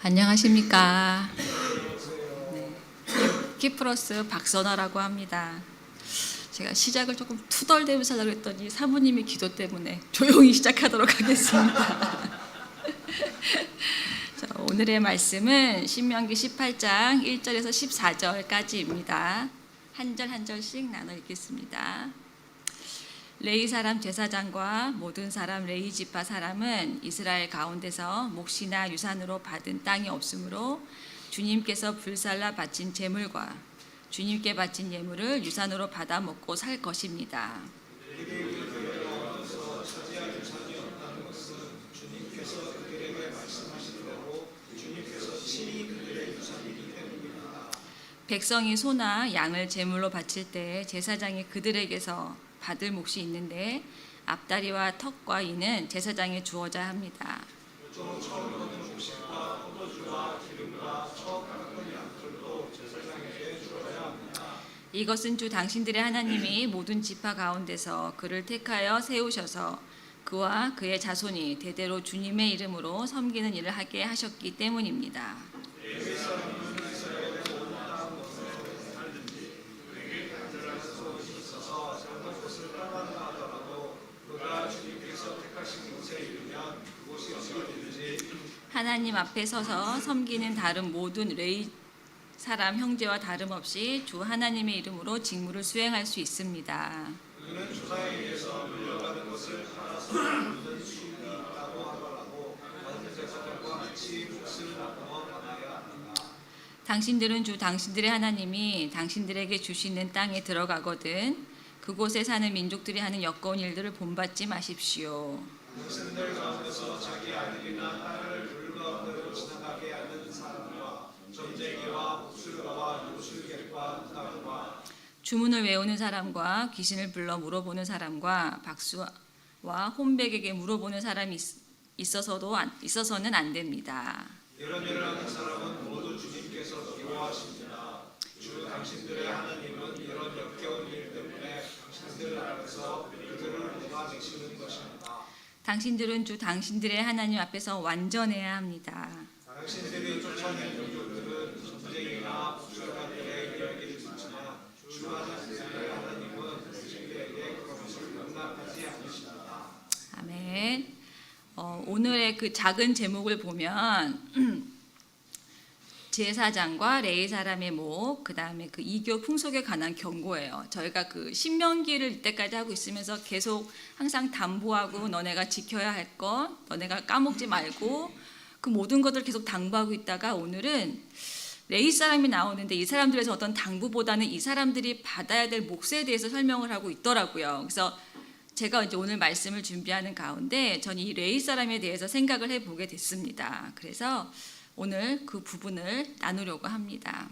안녕하십니까. 네. 키프러스 박선아라고 합니다. 제가 시작을 조금 투덜대면서 하려고 했더니 사모님의 기도 때문에 조용히 시작하도록 하겠습니다. 자, 오늘의 말씀은 신명기 18장 1절에서 14절까지입니다. 한 절 한 절씩 나눠 읽겠습니다. 레위 사람 제사장과 모든 사람 레위 지파 사람은 이스라엘 가운데서 몫이나 유산으로 받은 땅이 없으므로 주님께서 불살라 바친 제물과 주님께 바친 예물을 유산으로 받아 먹고 살 것입니다. 백성이 소나 양을 제물로 바칠 때 제사장이 그들에게서 받을 몫이 있는데 앞다리와 턱과 이는 제사장에 주어져야 합니다. 이것은 주 당신들의 하나님이 모든 지파 가운데서 그를 택하여 세우셔서 그와 그의 자손이 대대로 주님의 이름으로 섬기는 일을 하게 하셨기 때문입니다. 하나님 앞에 서서 섬기는 다른 모든 레위 사람 형제와 다름없이 주 하나님의 이름으로 직무를 수행할 수 있습니다. 그는 조상에게서 물려받은 것을 팔아서 얻은 수익이 있다고 하더라도 다른 제사장과 같이 몫을 나누어 받아야 합니다. 당신들은 주 당신들의 하나님이 당신들에게 주시는 땅에 들어가거든 그곳에 사는 민족들이 하는 역겨운 일들을 본받지 마십시오. 당신들 가운데서 자기 아들이나 딸을 불가운데로 지나가게 하는 사람과 점쟁이와 목술가와 요술객과 무당과 주문을 외우는 사람과 귀신을 불러 물어보는 사람과 박수와 혼백에게 물어보는 사람이 있어서는 안 됩니다. 이런 일을 하는 사람은 모두 주님께서 미워하십니다. 주 당신들의 하나님은 이런 역겨운 일 때문에 당신들 앞에서 그들을 몰아내시는 것입니다. 당신들은 주 당신들의 하나님 앞에서 완전해야 합니다. 당신들이 쫓아낸 민족들은 전쟁이나 목술가들의 이야기를 듣지만 주 당신들의 하나님은 당신들에게 그것을 용납하지 않으십니다. 아멘. 오늘의 그 작은 제목을 보면 제사장과 레위 사람의 목, 그 다음에 그 이교 풍속에 관한 경고예요. 저희가 그 신명기를 이때까지 하고 있으면서 계속 항상 담보하고 너네가 지켜야 할 것, 너네가 까먹지 말고 그 모든 것들을 계속 당부하고 있다가 오늘은 레위 사람이 나오는데 이 사람들에서 어떤 당부보다는 이 사람들이 받아야 될 몫에 대해서 설명을 하고 있더라고요. 그래서 제가 이제 오늘 말씀을 준비하는 가운데 전 이 레위 사람에 대해서 생각을 해보게 됐습니다. 그래서 오늘 그 부분을 나누려고 합니다.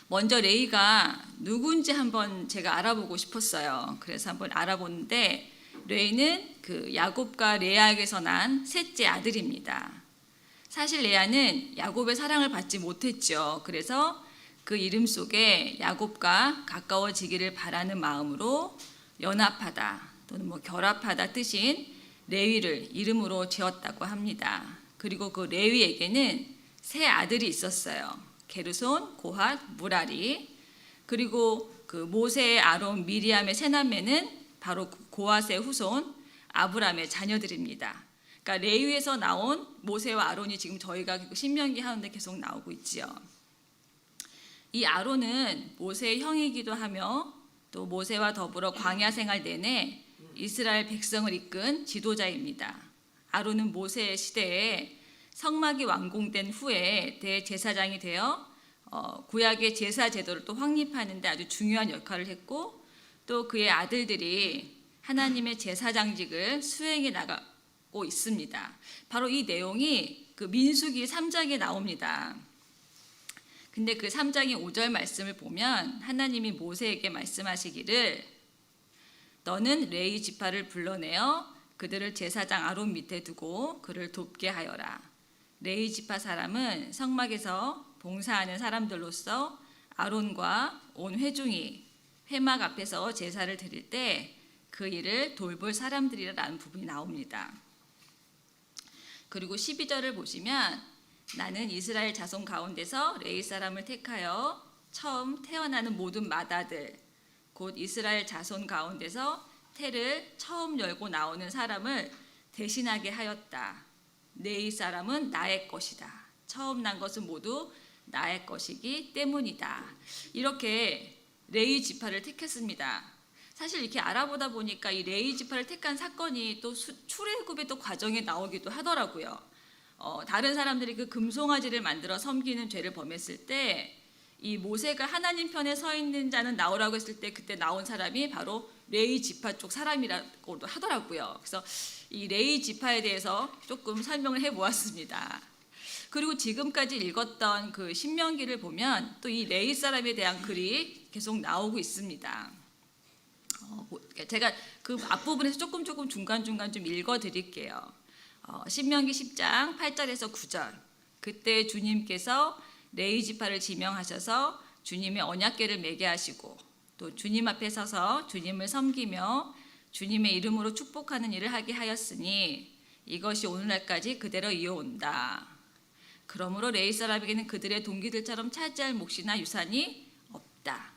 먼저 레위가 누군지 한번 제가 알아보고 싶었어요. 그래서 한번 알아보는데 레위는 그 야곱과 레아에게서 난 셋째 아들입니다. 사실 레아는 야곱의 사랑을 받지 못했죠. 그래서 그 이름 속에 야곱과 가까워지기를 바라는 마음으로 연합하다 또는 결합하다 뜻인 레위를 이름으로 지었다고 합니다. 그리고 그 레위에게는 세 아들이 있었어요. 게르손, 고핫, 무라리. 그리고 그 모세, 아론, 미리암의 세 남매는 바로 고핫의 후손 아브람의 자녀들입니다. 그러니까 레위에서 나온 모세와 아론이 지금 저희가 신명기 하는데 계속 나오고 있지요. 이 아론은 모세의 형이기도 하며 또 모세와 더불어 광야 생활 내내 이스라엘 백성을 이끈 지도자입니다. 아론은 모세의 시대에 성막이 완공된 후에 대제사장이 되어 구약의 제사 제도를 또 확립하는 데 아주 중요한 역할을 했고 또 그의 아들들이 하나님의 제사장직을 수행해 나가고 있습니다. 바로 이 내용이 그 민수기 3장에 나옵니다. 근데 그 3장의 5절 말씀을 보면 하나님이 모세에게 말씀하시기를 너는 레위 지파를 불러내어 그들을 제사장 아론 밑에 두고 그를 돕게 하여라. 레위 지파 사람은 성막에서 봉사하는 사람들로서 아론과 온 회중이 회막 앞에서 제사를 드릴 때 그 일을 돌볼 사람들이라는 부분이 나옵니다. 그리고 12절을 보시면 나는 이스라엘 자손 가운데서 레위 사람을 택하여 처음 태어나는 모든 맏아들 곧 이스라엘 자손 가운데서 태를 처음 열고 나오는 사람을 대신하게 하였다. 레위 사람은 나의 것이다. 처음 난 것은 모두 나의 것이기 때문이다. 이렇게 레위 지파를 택했습니다. 사실 이렇게 알아보다 보니까 이 레위 지파를 택한 사건이 또 출애굽의 또 과정에 나오기도 하더라고요. 다른 사람들이 그 금송아지를 만들어 섬기는 죄를 범했을 때 이 모세가 하나님 편에 서 있는 자는 나오라고 했을 때 그때 나온 사람이 바로 레위 지파 쪽 사람이라고도 하더라고요. 그래서 이 레위 지파에 대해서 조금 설명을 해보았습니다. 그리고 지금까지 읽었던 그 신명기를 보면 또 이 레위 사람에 대한 글이 계속 나오고 있습니다. 제가 그 앞부분에서 조금 중간중간 좀 읽어드릴게요. 신명기 10장 8절에서 9절. 그때 주님께서 레위 지파를 지명하셔서 주님의 언약궤를 매게 하시고 또 주님 앞에 서서 주님을 섬기며 주님의 이름으로 축복하는 일을 하게 하였으니 이것이 오늘날까지 그대로 이어온다. 그러므로 레위 사람에게는 그들의 동기들처럼 차지할 몫이나 유산이 없다.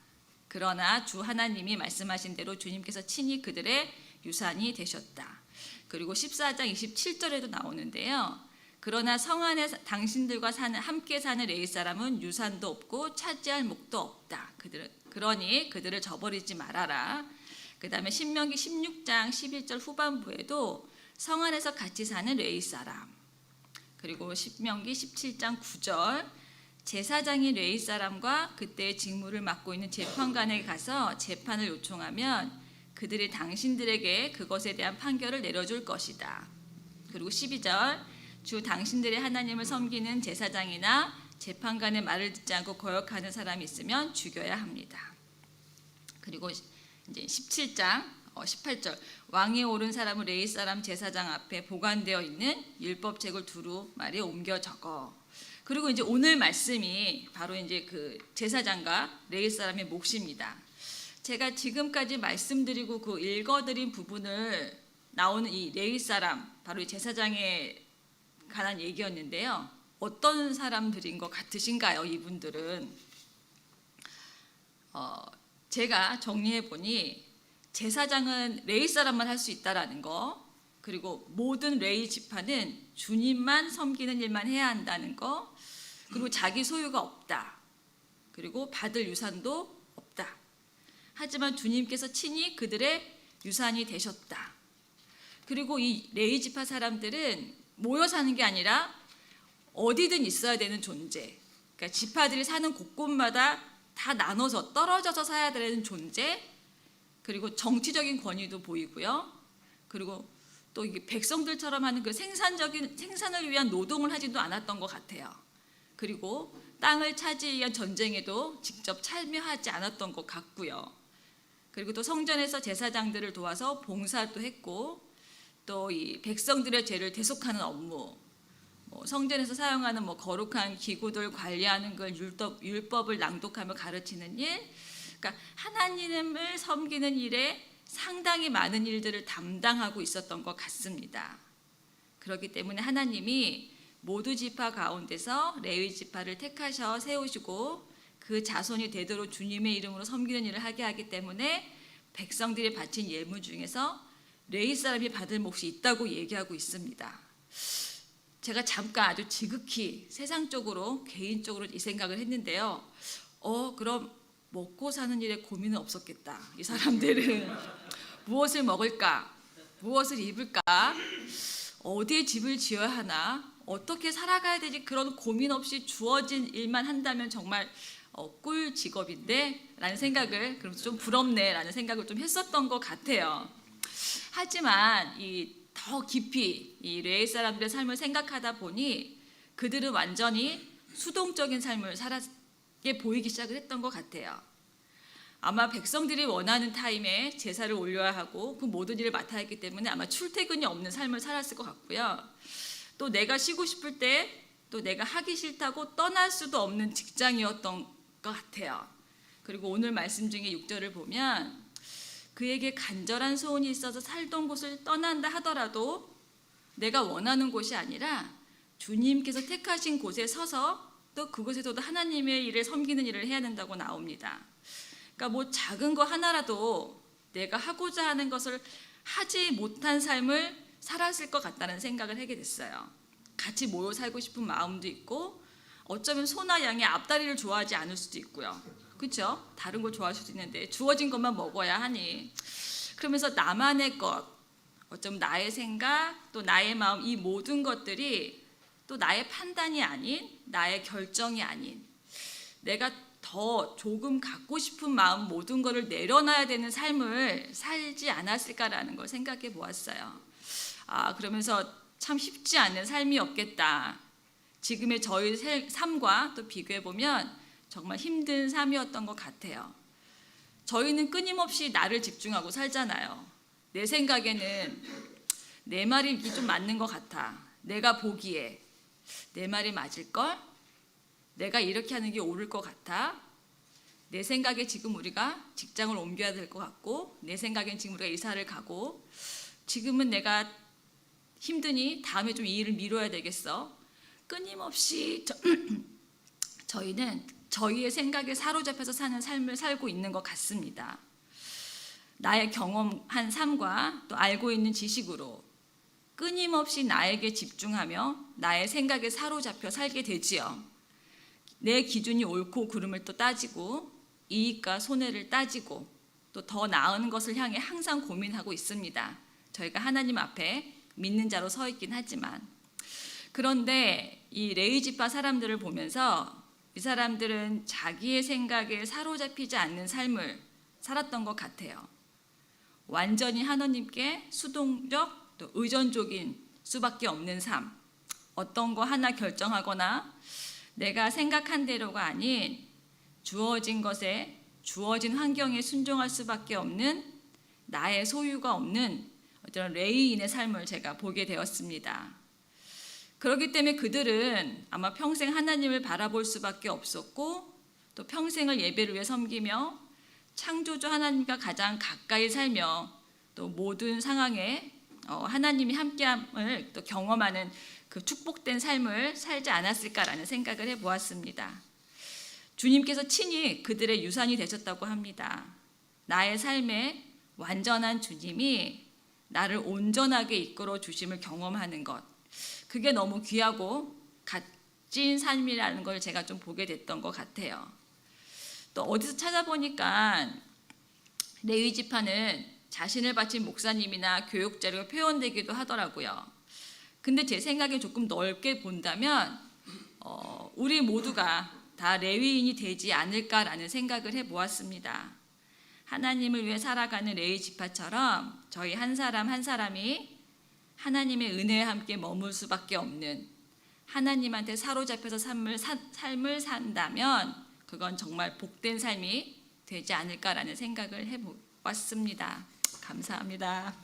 그러나 주 하나님이 말씀하신 대로 주님께서 친히 그들의 유산이 되셨다. 그리고 14장 27절에도 나오는데요. 그러나 성 안에 당신들과 함께 사는 레위 사람은 유산도 없고 차지할 몫도 없다. 그러니 그들을 저버리지 말아라. 그 다음에 신명기 16장 11절 후반부에도 성 안에서 같이 사는 레위 사람. 그리고 신명기 17장 9절 제사장이 레위 사람과 그때의 직무를 맡고 있는 재판관에게 가서 재판을 요청하면 그들이 당신들에게 그것에 대한 판결을 내려줄 것이다. 그리고 12절 주 당신들의 하나님을 섬기는 제사장이나 재판관의 말을 듣지 않고 거역하는 사람이 있으면 죽여야 합니다. 그리고 이제 17장 18절 왕이 오른 사람은 레위 사람 제사장 앞에 보관되어 있는 율법책을 두루마리 옮겨 적어. 그리고 이제 오늘 말씀이 바로 이제 그 제사장과 레위 사람의 몫입니다. 제가 지금까지 말씀드리고 그 읽어드린 부분을 나오는 이 레위 사람 바로 이 제사장에 관한 얘기였는데요. 어떤 사람들인 것 같으신가요? 이분들은 제가 정리해 보니 제사장은 레위 사람만 할 수 있다라는 거, 그리고 모든 레위 지파는 주님만 섬기는 일만 해야 한다는 거, 그리고 자기 소유가 없다, 그리고 받을 유산도 없다. 하지만 주님께서 친히 그들의 유산이 되셨다. 그리고 이 레위 지파 사람들은 모여 사는 게 아니라 어디든 있어야 되는 존재. 그러니까 지파들이 사는 곳곳마다 다 나눠서 떨어져서 살아야 되는 존재. 그리고 정치적인 권위도 보이고요. 그리고 또 이게 백성들처럼 하는 그 생산을 위한 노동을 하지도 않았던 것 같아요. 그리고 땅을 차지하기 위한 전쟁에도 직접 참여하지 않았던 것 같고요. 그리고 또 성전에서 제사장들을 도와서 봉사도 했고 또 이 백성들의 죄를 대속하는 업무, 성전에서 사용하는 거룩한 기구들 관리하는 걸 율법을 낭독하며 가르치는 일, 그러니까 하나님을 섬기는 일에 상당히 많은 일들을 담당하고 있었던 것 같습니다. 그렇기 때문에 하나님이 모두 지파 가운데서 레위 지파를 택하셔 세우시고 그 자손이 되도록 주님의 이름으로 섬기는 일을 하게 하기 때문에 백성들이 바친 예물 중에서 레위 사람이 받을 몫이 있다고 얘기하고 있습니다. 제가 잠깐 아주 지극히 세상적으로 개인적으로 이 생각을 했는데요. 그럼 먹고 사는 일에 고민은 없었겠다. 이 사람들은 무엇을 먹을까? 무엇을 입을까? 어디에 집을 지어야 하나? 어떻게 살아가야 되지? 그런 고민 없이 주어진 일만 한다면 정말 꿀 직업인데 라는 생각을, 그러면서 좀 부럽네 라는 생각을 좀 했었던 것 같아요. 하지만 더 깊이 이 레위 사람들의 삶을 생각하다 보니 그들은 완전히 수동적인 삶을 살게 보이기 시작을 했던 것 같아요. 아마 백성들이 원하는 타임에 제사를 올려야 하고 그 모든 일을 맡아야 했기 때문에 아마 출퇴근이 없는 삶을 살았을 것 같고요. 또 내가 쉬고 싶을 때 또 내가 하기 싫다고 떠날 수도 없는 직장이었던 것 같아요. 그리고 오늘 말씀 중에 6절을 보면 그에게 간절한 소원이 있어서 살던 곳을 떠난다 하더라도 내가 원하는 곳이 아니라 주님께서 택하신 곳에 서서 또 그곳에서도 하나님의 일을 섬기는 일을 해야 된다고 나옵니다. 그러니까 뭐 작은 거 하나라도 내가 하고자 하는 것을 하지 못한 삶을 살았을 것 같다는 생각을 하게 됐어요. 같이 모여 살고 싶은 마음도 있고 어쩌면 소나 양의 앞다리를 좋아하지 않을 수도 있고요. 그렇죠? 다른 걸 좋아할 수도 있는데 주어진 것만 먹어야 하니 그러면서 나만의 것, 어쩌면 나의 생각, 또 나의 마음 이 모든 것들이 또 나의 판단이 아닌 나의 결정이 아닌 내가 더 조금 갖고 싶은 마음 모든 것을 내려놔야 되는 삶을 살지 않았을까라는 걸 생각해 보았어요. 그러면서 참 쉽지 않은 삶이었겠다. 지금의 저희 삶과 또 비교해 보면 정말 힘든 삶이었던 것 같아요. 저희는 끊임없이 나를 집중하고 살잖아요. 내 생각에는 내 말이 좀 맞는 것 같아. 내가 보기에 내 말이 맞을걸? 내가 이렇게 하는 게 옳을 것 같아. 내 생각에 지금 우리가 직장을 옮겨야 될 것 같고 내 생각엔 지금 우리가 이사를 가고 지금은 내가 힘드니 다음에 좀 이 일을 미뤄야 되겠어. 끊임없이 저희는 저희의 생각에 사로잡혀서 사는 삶을 살고 있는 것 같습니다. 나의 경험한 삶과 또 알고 있는 지식으로 끊임없이 나에게 집중하며 나의 생각에 사로잡혀 살게 되지요. 내 기준이 옳고 그름을 또 따지고 이익과 손해를 따지고 또 더 나은 것을 향해 항상 고민하고 있습니다. 저희가 하나님 앞에 믿는 자로 서 있긴 하지만 그런데 이 레위지파 사람들을 보면서 이 사람들은 자기의 생각에 사로잡히지 않는 삶을 살았던 것 같아요. 완전히 하나님께 수동적 또 의존적인 수밖에 없는 삶. 어떤 거 하나 결정하거나 내가 생각한 대로가 아닌 주어진 것에 주어진 환경에 순종할 수밖에 없는 나의 소유가 없는 어떤 레위인의 삶을 제가 보게 되었습니다. 그렇기 때문에 그들은 아마 평생 하나님을 바라볼 수밖에 없었고 또 평생을 예배를 위해 섬기며 창조주 하나님과 가장 가까이 살며 또 모든 상황에 하나님이 함께함을 또 경험하는 그 축복된 삶을 살지 않았을까라는 생각을 해보았습니다. 주님께서 친히 그들의 유산이 되셨다고 합니다. 나의 삶에 완전한 주님이 나를 온전하게 이끌어 주심을 경험하는 것. 그게 너무 귀하고 값진 삶이라는 걸 제가 좀 보게 됐던 것 같아요. 또 어디서 찾아보니까 레위 지파는 자신을 바친 목사님이나 교육자로 표현되기도 하더라고요. 근데 제 생각에 조금 넓게 본다면 우리 모두가 다 레위인이 되지 않을까라는 생각을 해보았습니다. 하나님을 위해 살아가는 레위 지파처럼 저희 한 사람 한 사람이 하나님의 은혜와 함께 머물 수밖에 없는 하나님한테 사로잡혀서 삶을 산다면 그건 정말 복된 삶이 되지 않을까라는 생각을 해보았습니다. 감사합니다.